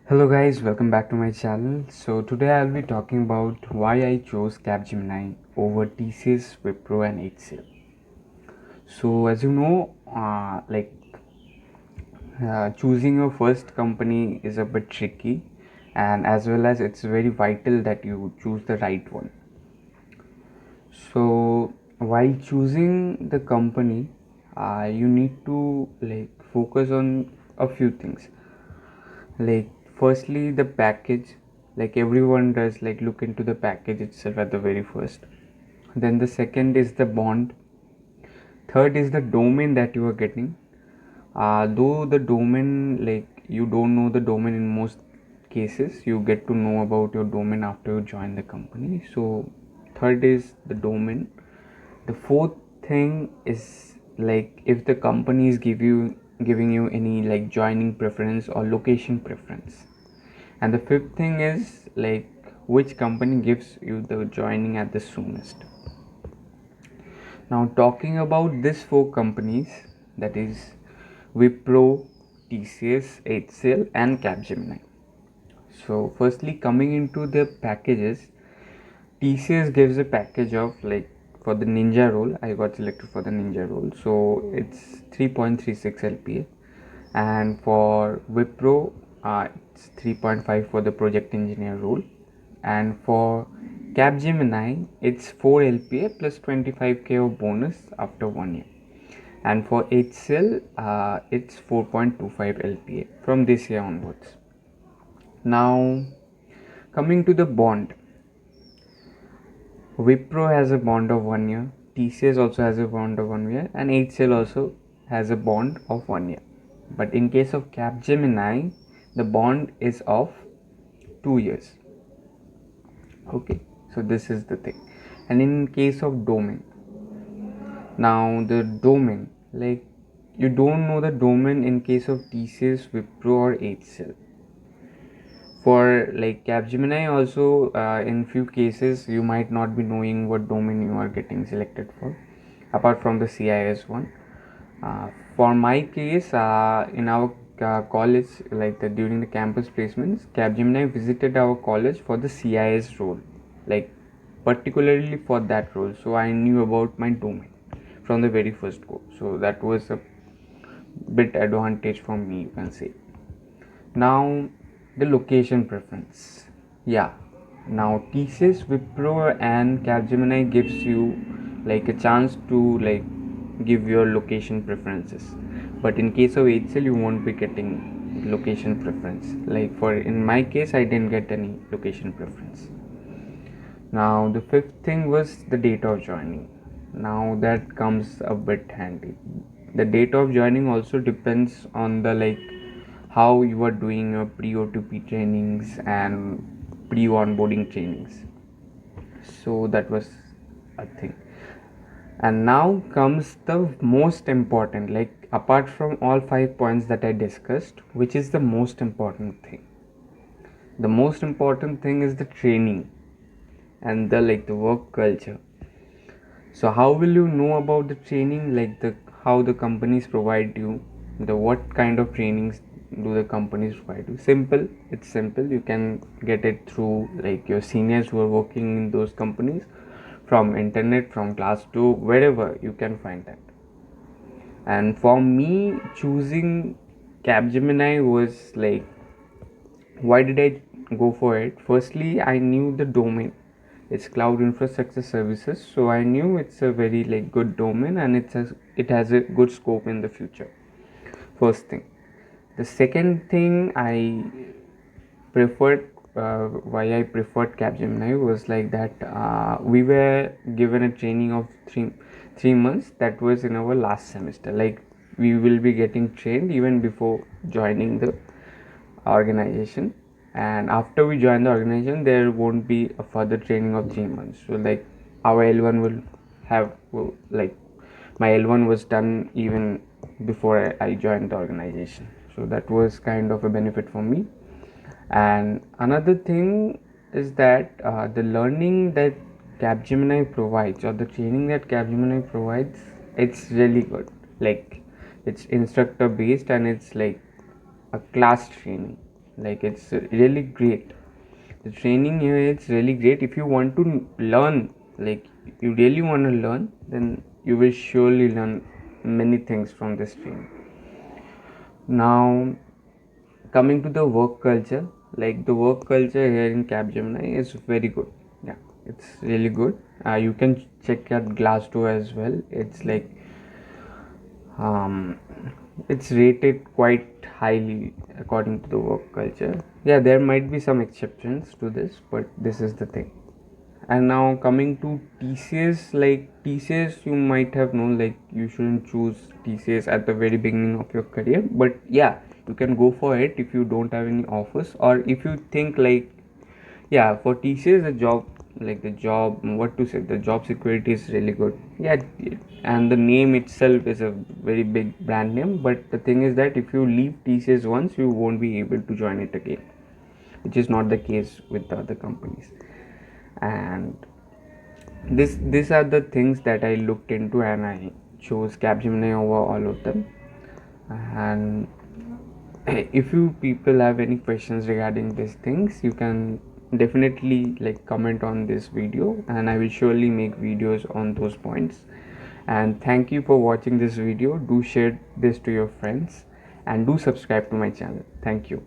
Hello guys, welcome back to my channel. So today I'll be talking about why I chose Capgemini over TCS, Wipro and HCL. So as you know, choosing your first company is a bit tricky, and as well as it's very vital that you choose the right one. So while choosing the company, you need to focus on a few things. Like firstly, the package, like everyone does, like look into the package itself at the very first. Then the second is the bond. Third is the domain that you are getting. Though the domain, like you don't know the domain in most cases, you get to know about your domain after you join the company. So third is the domain. The fourth thing is like if the company is giving you any like joining preference or location preference. And the fifth thing is like which company gives you the joining at the soonest. Now talking about these four companies, that is Wipro, TCS, HCL and Capgemini. So firstly, coming into the packages, TCS gives a package of like for the ninja role. I got selected for the ninja role, so it's 3.36 LPA, and for Wipro, it's 3.5 for the project engineer role, and for Capgemini, it's 4 LPA plus 25k of bonus after 1 year, and for HCL, it's 4.25 LPA from this year onwards. Now, coming to the bond. Wipro has a bond of 1 year, TCS also has a bond of 1 year, and HCL also has a bond of 1 year. But in case of Capgemini, the bond is of 2 years. Okay, so this is the thing. And in case of domain, now the domain, like you don't know the domain in case of TCS, Wipro, or HCL. For like Capgemini also, in few cases you might not be knowing what domain you are getting selected for apart from the CIS one. For my case, in our college, during the campus placements, Capgemini visited our college for the CIS role, like particularly for that role, so I knew about my domain from the very first go, so that was a bit advantage for me, you can say. Now the location preference. Yeah. Now TCS, Wipro and Capgemini gives you like a chance to like give your location preferences. But in case of HCL you won't be getting location preference. Like for in my case I didn't get any location preference. Now the fifth thing was the date of joining. Now that comes a bit handy. The date of joining also depends on the like how you are doing your pre-O2P trainings and pre-onboarding trainings. So that was a thing. And now comes the most important, like apart from all 5 points that I discussed, which is the most important thing. The most important thing is the training and the work culture. So how will you know about the training, like the how the companies provide you, the what kind of trainings do the companies provide you? Simple, it's simple. You can get it through like your seniors who are working in those companies, from internet, from class 2, wherever you can find that. And for me, choosing Capgemini was like, why did I go for it? Firstly, I knew the domain. It's cloud infrastructure services, so I knew it's a very like good domain and it has a good scope in the future. First thing. The second thing I preferred, why I preferred Capgemini was like that we were given a training of three months. That was in our last semester. Like we will be getting trained even before joining the organization, and after we join the organization there won't be a further training of 3 months. So like our L1 will have like my L1 was done even before I joined the organization, so that was kind of a benefit for me. And another thing is that the learning that Capgemini provides, or the training that Capgemini provides, it's really good. Like it's instructor based and it's like a class training. Like, it's really great. The training here is really great. If you want to learn, like you really want to learn, then you will surely learn many things from this training. Now, coming to the work culture, like the work culture here in Capgemini is very good. Yeah, it's really good. You can check out Glassdoor as well. It's like um, it's rated quite highly according to the work culture. Yeah, there might be some exceptions to this, but this is the thing. And now coming to TCS, like TCS, you might have known like you shouldn't choose TCS at the very beginning of your career, but yeah, you can go for it if you don't have any offers, or if you think like, yeah, for TCS the job, like the job, what to say, the job security is really good. Yeah, and the name itself is a very big brand name, but the thing is that if you leave TCS once, you won't be able to join it again, which is not the case with the other companies. And these are the things that I looked into, and I chose Capgemini over all of them. And if you people have any questions regarding these things, you can definitely like comment on this video, and I will surely make videos on those points. And thank you for watching this video. Do share this to your friends and do subscribe to my channel. Thank you.